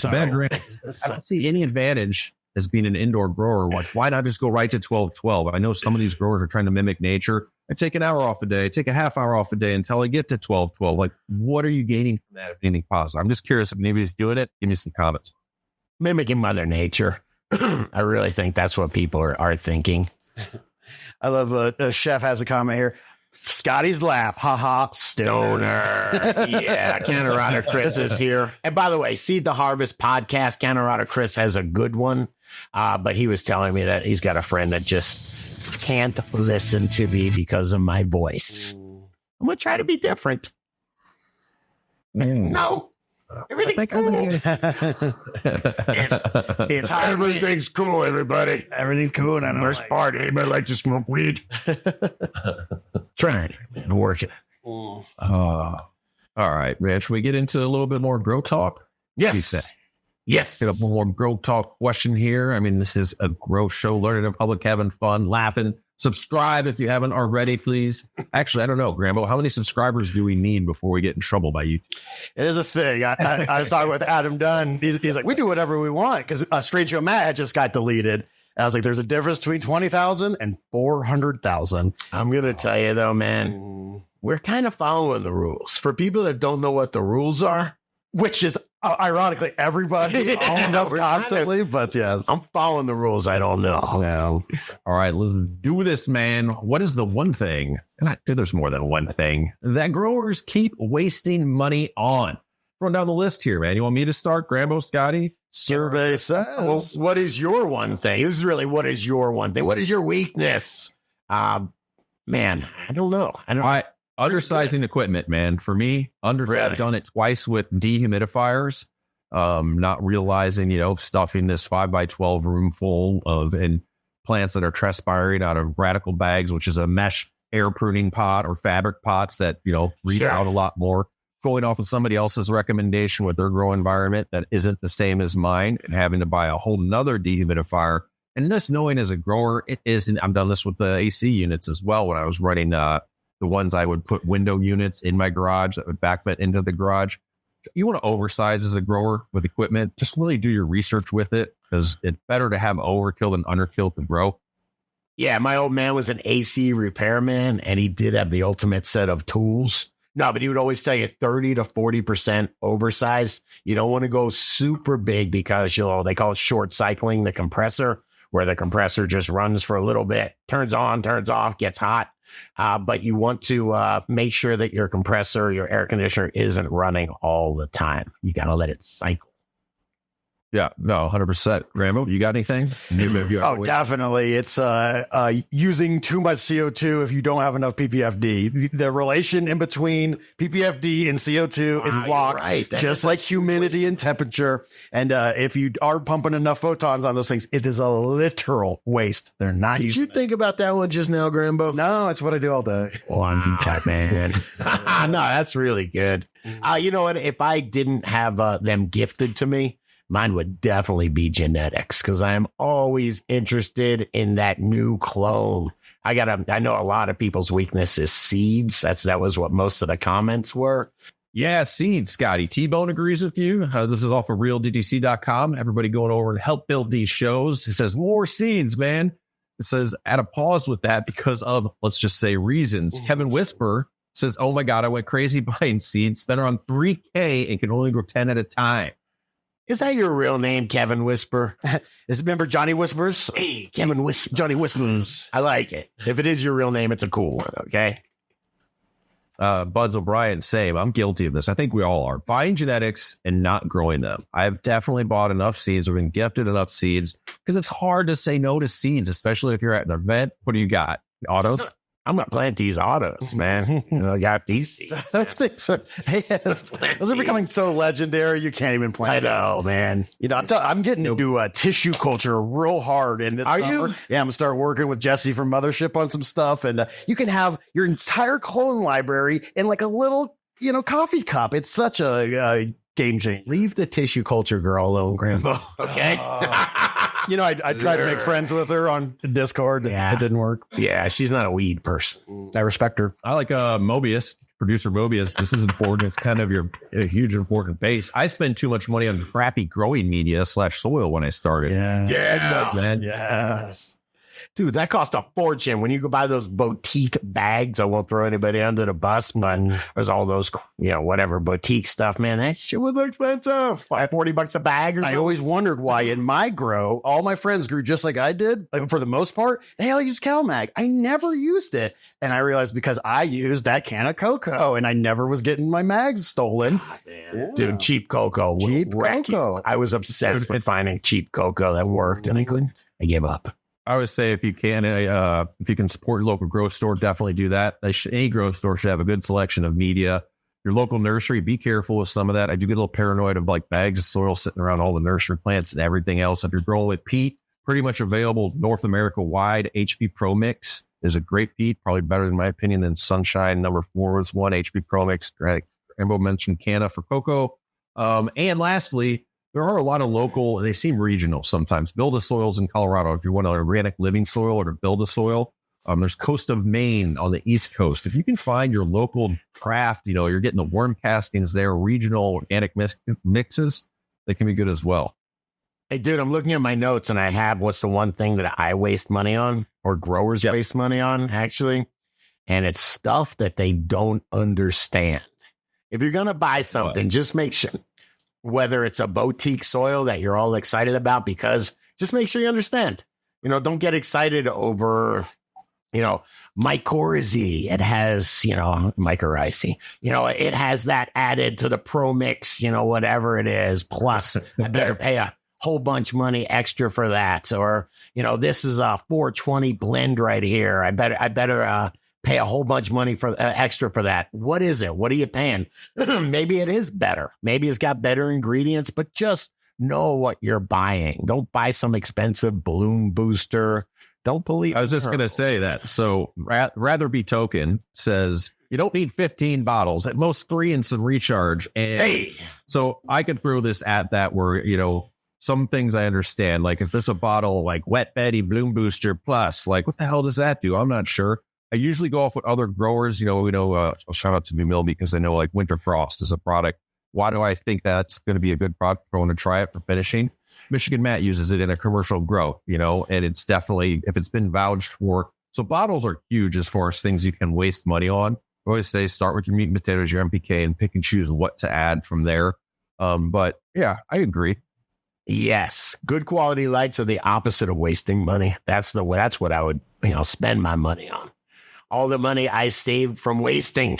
don't see any advantage as being an indoor grower. Why not just go right to 12-12? I know some of these growers are trying to mimic nature. I take an hour off a day, take a half hour off a day until I get to 12-12. Like, what are you gaining from that, if anything positive? I'm just curious if anybody's doing it. Give me some comments. Mimicking Mother Nature. I really think that's what people are thinking. I love a chef has a comment here. Scotty's laugh. Haha. Stoner. Yeah. Canarata Chris is here. And by the way, Seed the Harvest podcast. Canarata Chris has a good one. But he was telling me that he's got a friend that just can't listen to me because of my voice. I'm going to try to be different. No. Everything's cool. It's Everything's cool, everybody. Everything's cool. And First part, anybody like to smoke weed? Trying and working. All right, man. Should we get into a little bit more grow talk? Yes. Yes. Get a more grow talk question here. I mean, this is a grow show, learning in public, having fun, laughing. Subscribe if you haven't already, please. Actually, I don't know, Grambo, how many subscribers do we need before we get in trouble by YouTube? It is a thing. I was talking with Adam Dunn. He's like, we do whatever we want because Strange Show Matt had just got deleted. And I was like, there's a difference between 20,000 and 400,000. I'm going to tell you, though, man, we're kind of following the rules. For people that don't know what the rules are, which is ironically everybody does constantly, but yes. I'm following the rules. I don't know. Well, all right, let's do this, man. What is the one thing, and there's more than one thing, that growers keep wasting money on? Run down the list here, man. You want me to start, Grambo, Scotty? Survey says. Well, what is your one thing? This is really, what is your one thing? What is your weakness? Man, I don't know. Undersizing equipment, man. For me, I've done it twice with dehumidifiers. Not realizing, stuffing this 5x12 room full of and plants that are transpiring out of radical bags, which is a mesh air pruning pot or fabric pots that, read out a lot more. Going off of somebody else's recommendation with their grow environment that isn't the same as mine and having to buy a whole nother dehumidifier. And just knowing as a grower, it isn't. I've done this with the AC units as well when I was running the ones I would put window units in my garage that would backvent into the garage. You want to oversize as a grower with equipment. Just really do your research with it because it's better to have overkill than underkill to grow. Yeah, my old man was an AC repairman and he did have the ultimate set of tools. No, but he would always tell you 30 to 40% oversized. You don't want to go super big because they call it short cycling the compressor, where the compressor just runs for a little bit, turns on, turns off, gets hot. But you want to make sure that your compressor, your air conditioner isn't running all the time. You got to let it cycle. Yeah, no, 100%. Grambo, you got anything? Oh, definitely. It's using too much CO2 if you don't have enough PPFD. The relation in between PPFD and CO2 is locked, right. Just like humidity and temperature. And if you are pumping enough photons on those things, it is a literal waste. They're not. Did you think about that one just now, Grambo? No, it's what I do all day. One type man. No, that's really good. You know what? If I didn't have them gifted to me, mine would definitely be genetics, because I am always interested in that new clone. I know a lot of people's weakness is seeds. That was what most of the comments were. Yeah, seeds, Scotty. T-Bone agrees with you. This is off of RealDDC.com. Everybody going over and help build these shows. It says more seeds, man. It says at a pause with that because of, let's just say, reasons. Kevin Whisper says, oh my God, I went crazy buying seeds, spent around $3,000 and can only grow 10 at a time. Is that your real name, Kevin Whisper? Remember Johnny Whispers? Hey, Kevin Whisper. Johnny Whispers. I like it. If it is your real name, it's a cool one, okay? Buds O'Brien, same. I'm guilty of this. I think we all are. Buying genetics and not growing them. I've definitely bought enough seeds or been gifted enough seeds because it's hard to say no to seeds, especially if you're at an event. What do you got? Autos? I'm going to plant these autos, man. I got these seeds. Those things are, those are becoming so legendary, you can't even plant. I know, man. You know, I'm getting into tissue culture real hard. And this summer, you? Yeah, I'm going to start working with Jesse from Mothership on some stuff. And you can have your entire clone library in like a little, coffee cup. It's such a game changer. Leave the tissue culture girl alone, Grambo. Okay. I tried to make friends with her on Discord. Yeah. It didn't work. Yeah, she's not a weed person. I respect her. I like Mobius, producer Mobius. This is important. It's kind of a huge important base. I spend too much money on crappy growing media / soil when I started. Yeah. Yes. Man. Yes. Dude, that cost a fortune. When you go buy those boutique bags, I won't throw anybody under the bus, but there's all those, whatever boutique stuff, man. That shit was expensive. Like $40 a bag or something. I always wondered why in my grow, all my friends grew just like I did. Like for the most part, they all use CalMag. I never used it. And I realized because I used that can of cocoa and I never was getting my mags stolen. Yeah. Dude, cheap cocoa. Cheap cocoa. I was obsessed with finding cheap cocoa that worked and I couldn't. I gave up. I always say if you can support your local grocery store, definitely do that. Any grocery store should have a good selection of media. Your local nursery, be careful with some of that. I do get a little paranoid of like bags of soil sitting around all the nursery plants and everything else. If you're growing with peat, pretty much available North America wide. HP Pro Mix is a great peat, probably better in my opinion than Sunshine. Number 4 was one HP Pro Mix. Grambo mentioned Canna for cocoa. And lastly, there are a lot of local, they seem regional sometimes. Build a soils in Colorado. If you want an organic living soil or to build a soil, there's Coast of Maine on the East Coast. If you can find your local craft, you're getting the worm castings there, regional organic mixes, they can be good as well. Hey, dude, I'm looking at my notes and I have what's the one thing that I waste money on or growers waste money on, actually. And it's stuff that they don't understand. If you're going to buy something, just make sure. Whether it's a boutique soil that you're all excited about, because just make sure you understand, don't get excited over, mycorrhizae. It has, mycorrhizae, it has that added to the Pro Mix, whatever it is. Plus I better pay a whole bunch of money extra for that. Or, this is a 420 blend right here. I better pay a whole bunch of money for extra for that. What is it? What are you paying? Maybe it is better. Maybe it's got better ingredients, but just know what you're buying. Don't buy some expensive bloom booster. Don't believe. I was just going to say that. So Rather Be Token says you don't need 15 bottles, at most 3 and some recharge. And so I could throw this at that where, some things I understand. Like if there's a bottle like Wet Betty Bloom Booster Plus, like what the hell does that do? I'm not sure. I usually go off with other growers. I'll shout out to Mill because I know like Winter Frost is a product. Why do I think that's going to be a good product? I want to try it for finishing. Michigan Matt uses it in a commercial grow, and it's definitely, if it's been vouched for. So bottles are huge as far as things you can waste money on. I always say start with your meat and potatoes, your MPK, and pick and choose what to add from there. But yeah, I agree. Yes. Good quality lights are the opposite of wasting money. That's what I would, spend my money on. All the money I saved from wasting.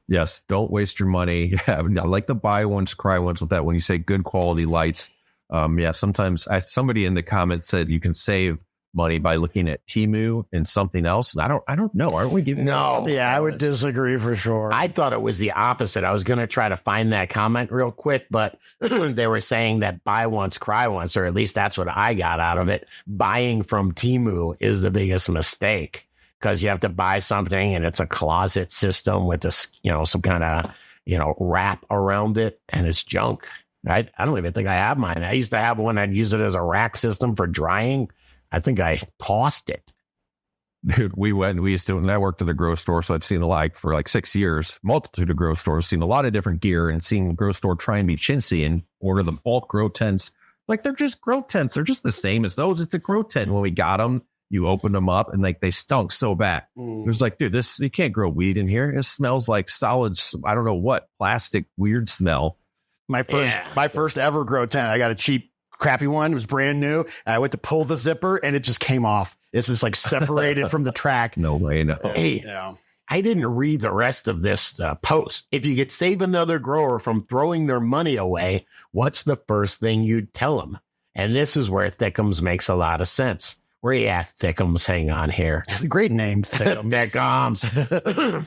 Yes, don't waste your money. Yeah, I like the buy once, cry once with that. When you say good quality lights, Sometimes somebody in the comments said you can save money by looking at Temu and something else. I don't know. Aren't we giving? No. Yeah, I would disagree for sure. I thought it was the opposite. I was going to try to find that comment real quick, but they were saying that buy once, cry once, or at least that's what I got out of it. Buying from Temu is the biggest mistake because you have to buy something and it's a closet system with this, some kind of, wrap around it and it's junk. Right? I don't even think I have mine. I used to have one. I'd use it as a rack system for drying. I think I tossed it. Dude, when I worked at the grocery store, so I've seen for 6 years, multitude of grocery stores, seen a lot of different gear and seen the grocery store try and be chintzy and order the bulk grow tents. Like they're just grow tents. They're just the same as those. It's a grow tent. When we got them, you opened them up and they stunk so bad. It was like, dude, you can't grow weed in here. It smells like solid, I don't know what, plastic, weird smell. My first ever grow tent, I got a cheap crappy one. It was brand new. And I went to pull the zipper and it just came off. It's just separated from the track. No way. No. Hey, I didn't read the rest of this post. If you could save another grower from throwing their money away, what's the first thing you'd tell them? And this is where Thickums makes a lot of sense. Where you at, Thickums? Hang on here. It's a great name, Thickums. Thickums.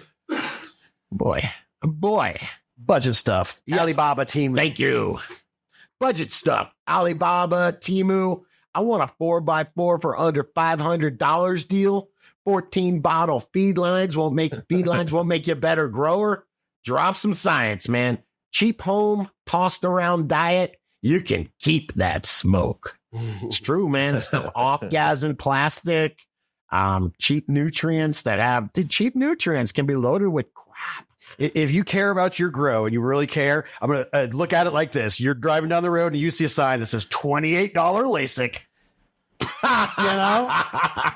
Boy. Budget stuff. Yes. Alibaba team. Thank you. Budget stuff. Alibaba, Temu. I want a 4x4 for under $500 deal. 14 bottle feed lines won't make you a better grower. Drop some science, man. Cheap home, tossed around diet. You can keep that smoke. It's true, man. It's stuff off gas and plastic. Cheap nutrients cheap nutrients can be loaded with crap. If you care about your grow and you really care, I'm going to look at it like this. You're driving down the road and you see a sign that says $28 LASIK.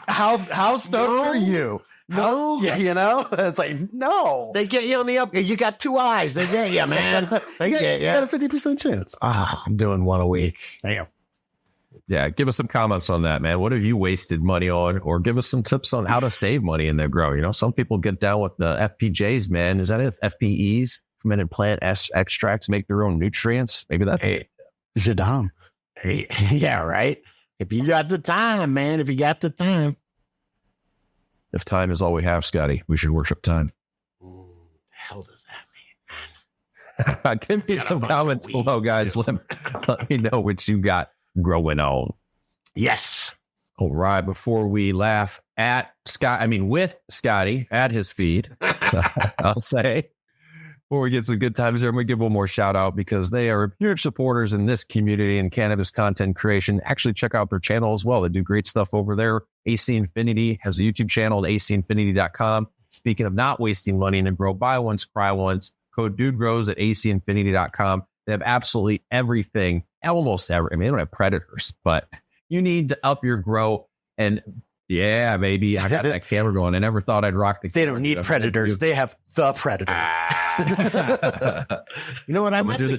How stoked are you? No. Yeah, it's like, no. They get you on the up. You got two eyes. They get you, man. They get you. You got a 50% chance. I'm doing one a week. Damn. Yeah, give us some comments on that, man. What have you wasted money on? Or give us some tips on how to save money in their grow. Some people get down with the FPJs, man. Is that it? FPEs, fermented plant extracts, make their own nutrients. Maybe that's Jadam. Hey, yeah, right. If you got the time, man. If you got the time. If time is all we have, Scotty, we should worship time. The hell does that mean? Give me some comments below, guys. Let me know what you got growing on. Yes. All right. Before we laugh with Scotty at his feed, I'll say, before we get some good times there, I'm going to give one more shout out because they are huge supporters in this community and cannabis content creation. Actually, check out their channel as well. They do great stuff over there. AC Infinity has a YouTube channel at acinfinity.com. Speaking of not wasting money in the grow, buy once, cry once. Code DudeGrows at acinfinity.com. They have absolutely everything, almost every. I mean, they don't have predators, but you need to up your grow. And yeah, baby, I got that camera going. I never thought I'd rock the camera. They don't need predators. They have the predator. You know what? I met the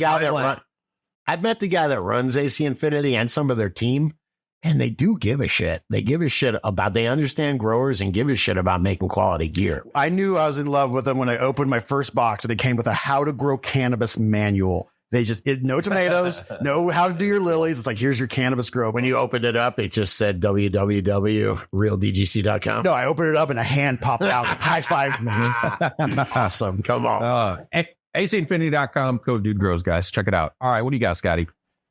guy that runs AC Infinity and some of their team, and they do give a shit. They give a shit about, they understand growers and give a shit about making quality gear. I knew I was in love with them when I opened my first box and it came with a how to grow cannabis manual. They no tomatoes, no how to do your lilies. It's like, here's your cannabis grow. When you opened it up, it just said www.realdgc.com. No, I opened it up and a hand popped out. High-fived me. Awesome. Come on. acinfinity.com, code DudeGrows, guys. Check it out. All right, what do you got, Scotty?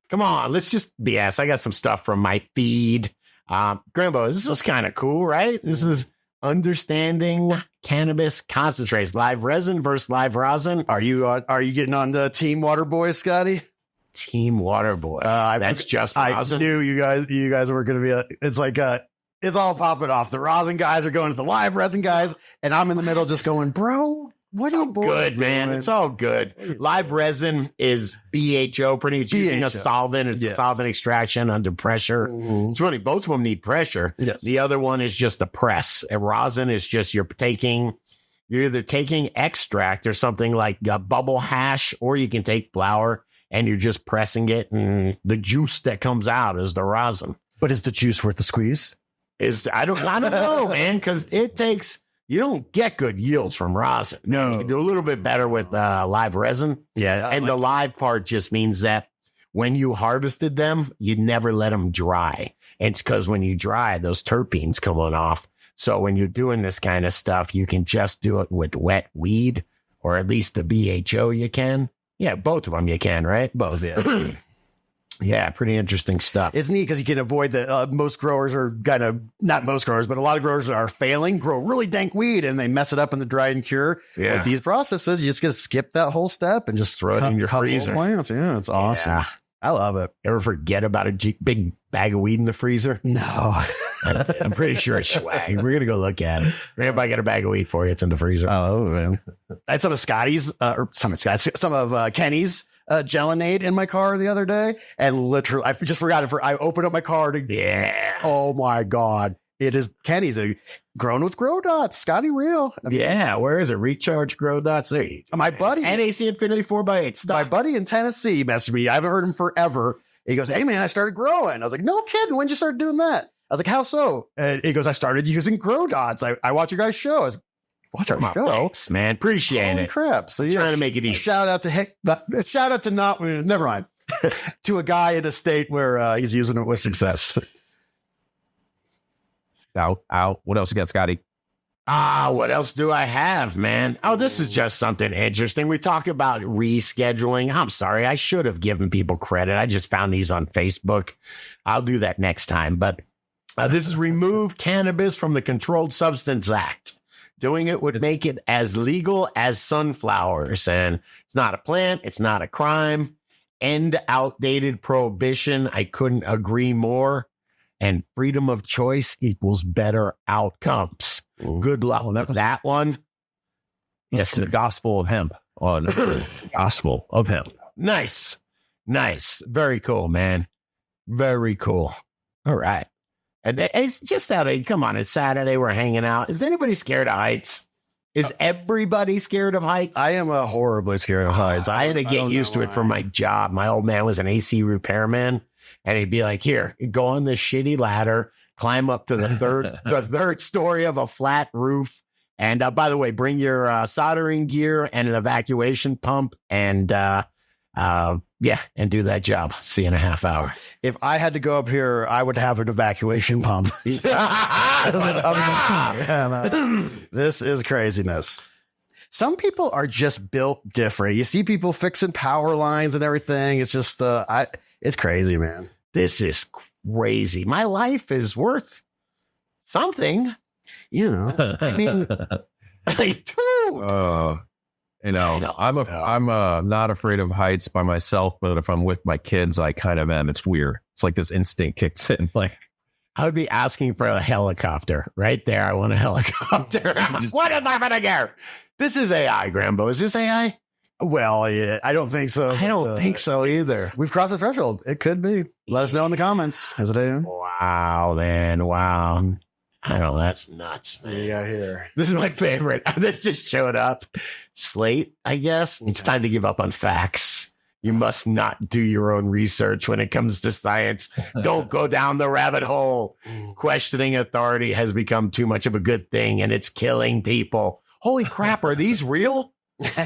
Come on, let's just BS. I got some stuff from my feed. Grambo, this was kind of cool, right? This is understanding cannabis concentrates, live resin versus live rosin. Are you getting on the Team Water Boy, Scotty? Team Water Boy. That's just rosin. I knew you guys were going to be. It's like it's all popping off. The rosin guys are going to the live resin guys, and I'm in the middle, just going, bro. What are you boys good, man? Doing? It's all good. Live resin is BHO, pretty much using a solvent. It's a solvent extraction under pressure. Mm-hmm. It's really, both of them need pressure. Yes. The other one is just a press. A rosin is just you're either taking extract or something like a bubble hash, or you can take flour and you're just pressing it, and the juice that comes out is the rosin. But is the juice worth the squeeze? I don't know, man, because you don't get good yields from rosin. No. You can do a little bit better with live resin. Yeah. And the live part just means that when you harvested them, you never let them dry. It's because when you dry, those terpenes come on off. So when you're doing this kind of stuff, you can just do it with wet weed, or at least the BHO you can. Yeah, both of them you can, right? Both, yeah. Yeah, pretty interesting stuff. It's neat because you can avoid the most growers are kind of, not most growers, but a lot of growers that are failing, grow really dank weed and they mess it up in the dry and cure. Yeah. With these processes, you just get to skip that whole step and just throw it in your freezer. Plants. Yeah, it's awesome. Yeah. I love it. Ever forget about a big bag of weed in the freezer? No. I'm pretty sure it's swag. We're going to go look at it. Grandpa got a bag of weed for you. It's in the freezer. Oh, man. I had some of Scotty's, some of Kenny's Gelinade in my car the other day. And literally, I just forgot it. I opened up my car to, Yeah. Oh, my God. It is Kenny's grown with grow dots, Scotty Real. Yeah, where is it? Recharge Grow Dots. There you go. My buddy, NAC Ifinity 4x8. my buddy in Tennessee messaged me. I haven't heard him forever. He goes, "Hey man, I started growing." I was like, "No kidding. When'd you start doing that?" I was like, "How so?" And he goes, "I started using grow dots. I watch your guys' show." I was like, "Watch our show, Thanks, man. Appreciate Holy it. crap!" So yeah, Trying to make it easy. Shout out to not. Never mind. To a guy in a state where he's using it with success. Out. What else you got, Scotty? What else do I have, man? Oh, this is just something interesting. We talk about rescheduling. I'm sorry. I should have given people credit. I just found these on Facebook. I'll do that next time. But this is remove cannabis from the Controlled Substance Act. Doing it would make it as legal as sunflowers. And it's not a plant. It's not a crime. End outdated prohibition. I couldn't agree more. And freedom of choice equals better outcomes. Good luck with that one. Yes, the gospel of hemp. Oh, no. Gospel of hemp. Nice. Very cool, man. Very cool. All right. And it's just Saturday. Come on, it's Saturday. We're hanging out. Is anybody scared of heights? Is everybody scared of heights? I am horribly scared of heights. I had to get used to it for my job. My old man was an AC repairman. And he'd be like, "Here, go on this shitty ladder, climb up to the third story of a flat roof. And by the way, bring your soldering gear and an evacuation pump and do that job. See you in a half hour." If I had to go up here, I would have an evacuation pump. This is craziness. Some people are just built different. You see people fixing power lines and everything. It's just, it's crazy, man. This is crazy. My life is worth something. You know, I mean, I'm not afraid of heights by myself, but if I'm with my kids, I kind of am. It's weird. It's like this instinct kicks in. Like, I would be asking for a helicopter right there. I want a helicopter. What is happening here? This is AI, Grambo. Is this AI? Well, yeah, I don't think so. I don't think so either. We've crossed the threshold. It could be. Let us know in the comments. Is it AI? Wow, man. Wow. I know. That's nuts, man. What do you got here? This is my favorite. This just showed up. Slate, I guess. It's time to give up on facts. You must not do your own research when it comes to science. Don't go down the rabbit hole. Questioning authority has become too much of a good thing, and it's killing people. Holy crap. Are these real?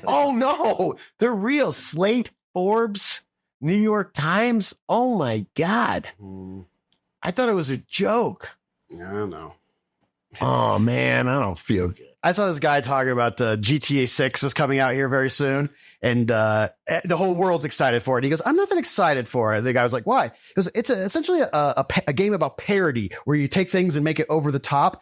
Oh, no. They're real. Slate, Forbes, New York Times. Oh, my God. I thought it was a joke. I don't know. Oh, man. I don't feel good. I saw this guy talking about GTA 6 is coming out here very soon. And the whole world's excited for it. He goes, "I'm not that excited for it." The guy was like, "Why?" Because it's essentially a game about parody where you take things and make it over the top.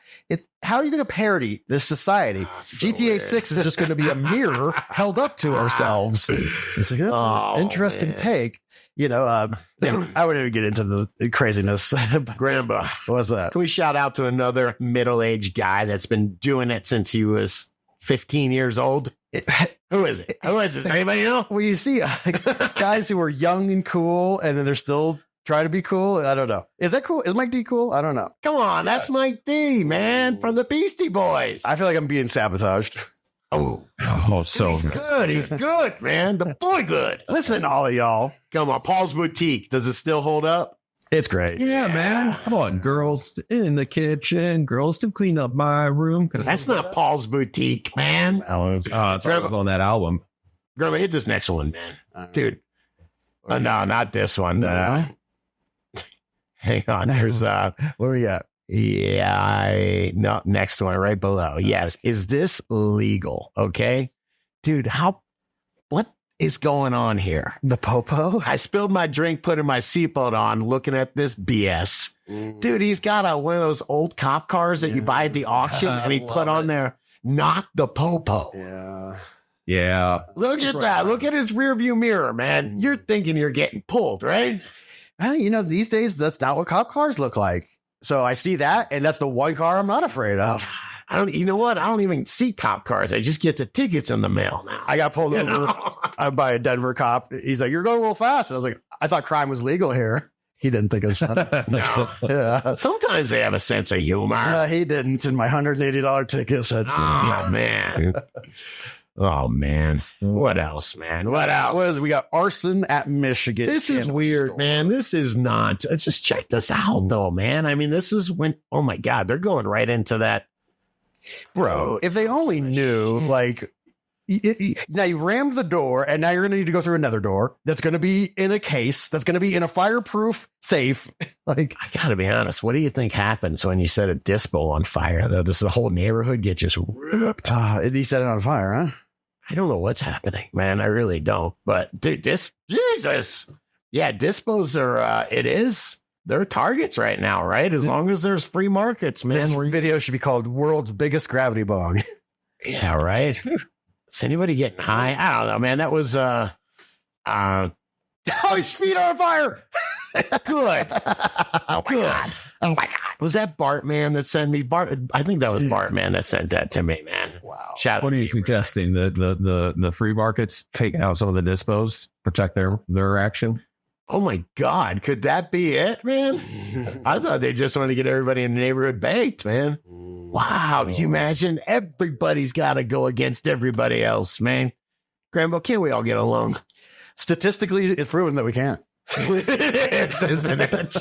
How are you going to parody this society? GTA 6 is just going to be a mirror held up to ourselves. It's like, that's an interesting take. I wouldn't even get into the craziness. Grambo, What's that? can we shout out to another middle-aged guy that's been doing it since he was 15 years old? Who is it? Anybody know? Well, you see guys who are young and cool, and then they're still trying to be cool. I don't know. Is that cool? Is Mike D cool? I don't know. Come on, that's Mike D, man, from the Beastie Boys. I feel like I'm being sabotaged. So He's good. He's good, man. The boy good. Listen, all of y'all. Come on, Paul's Boutique. Does it still hold up? It's great. Yeah, man. Come on, girls in the kitchen, girls to clean up my room. That's not Paul's Boutique, man. It's on that album. Grandma, hit this next one, man. Dude, No, not this one. No. Hang on. There's What do we got? no, next one right below. Yes. Is this legal? Okay. Dude, what is going on here? The popo? I spilled my drink, putting my seatbelt on, looking at this BS. Dude, he's got one of those old cop cars that you buy at the auction, and he put on there, not the popo. Yeah. Yeah. Look at that. Look at his rear view mirror, man. You're thinking you're getting pulled, right? Well, these days, that's not what cop cars look like. So I see that, and that's the one car I'm not afraid of. You know what? I don't even see cop cars. I just get the tickets in the mail now. I got pulled over by a Denver cop. He's like, "You're going a little fast." And I was like, "I thought crime was legal here." He didn't think it was funny. No. Yeah. Sometimes they have a sense of humor. He didn't. And my $180 ticket said, Oh, man. Oh, man. What else, man? What else? We got arson at Michigan. This is weird, store. man. This is not. Let's just check this out, though, man. I mean, this is when, oh, my God, they're going right into that. Bro, if they only knew, like, now you rammed the door, and now you're going to need to go through another door that's going to be in a case, that's going to be in a fireproof safe. Like, I got to be honest. What do you think happens when you set a disc bowl on fire, though? Does the whole neighborhood get just ripped? he set it on fire, huh? I don't know what's happening, man. I really don't. But dude, Jesus. Yeah, dispos are, they're targets right now, right? As long as there's free markets, man. This video should be called World's Biggest Gravity Bong. Yeah, right. Is anybody getting high? I don't know, man. That was, oh, his feet are on fire. good. Oh, my God. Oh, my God. Was that Bart, man, that sent me? Bart, I think that was Bart, man, that sent that to me, man. Wow. Shout out What are to you suggesting? The free markets taking out some of the dispos, protect their action? Oh my God, could that be it, man? I thought they just wanted to get everybody in the neighborhood baked, man. Wow, can you imagine? Everybody's got to go against everybody else, man. Grambo, can't we all get along? Statistically, it's proven that we can't. It is, isn't it?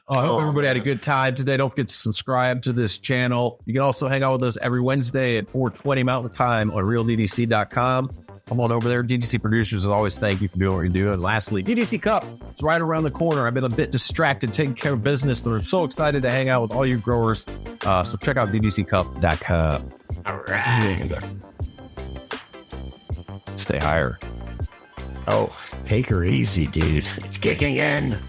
I hope everybody had a good time today. Don't forget to subscribe to this channel. You can also hang out with us every Wednesday at 4:20 Mountain Time on RealDDC.com. Come on over there. DDC producers, as always, thank you for doing what you do. And lastly, DDC Cup is right around the corner. I've been a bit distracted taking care of business, but I'm so excited to hang out with all you growers. So check out DDCcup.com. All right. Stay higher. Oh, take her easy, dude. It's kicking in.